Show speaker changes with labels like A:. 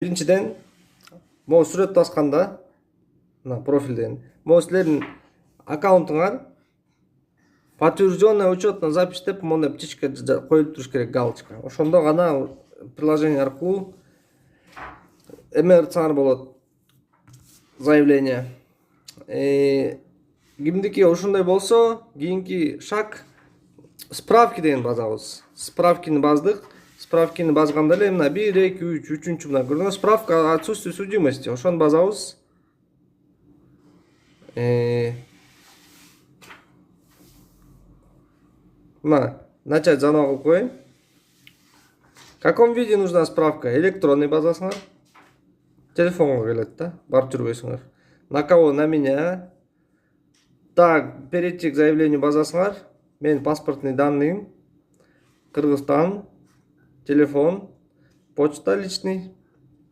A: Биринчиден, могу сүрөт басканда, мына профилден, могу силердин аккаунтуңар подтвержденный учетно запись деп мондай птичка коюлуп туруш керек, галочка. Ошондо гана приложение аркылуу эме ыртсаңар болот. Заявление. Кимдики ушундай болсо, кийинки шаг справки деген базабыз. Справкини баздык. Справкини базганда эле мына 1, 2, 3, үчүнчү мына көрдүңүз, справка о отсутствии судимости. Ошону базабыз. Мына начать заново кылып коеюн. В каком виде нужна справка? Электронный базасыңар. Телефонго келет да, барып жүрбөйсүңөр. На кого? На меня. Так, перейти к заявлению базасыңар. Менин паспортный данныйым. Кыргызстан. Телефон. Почта личный.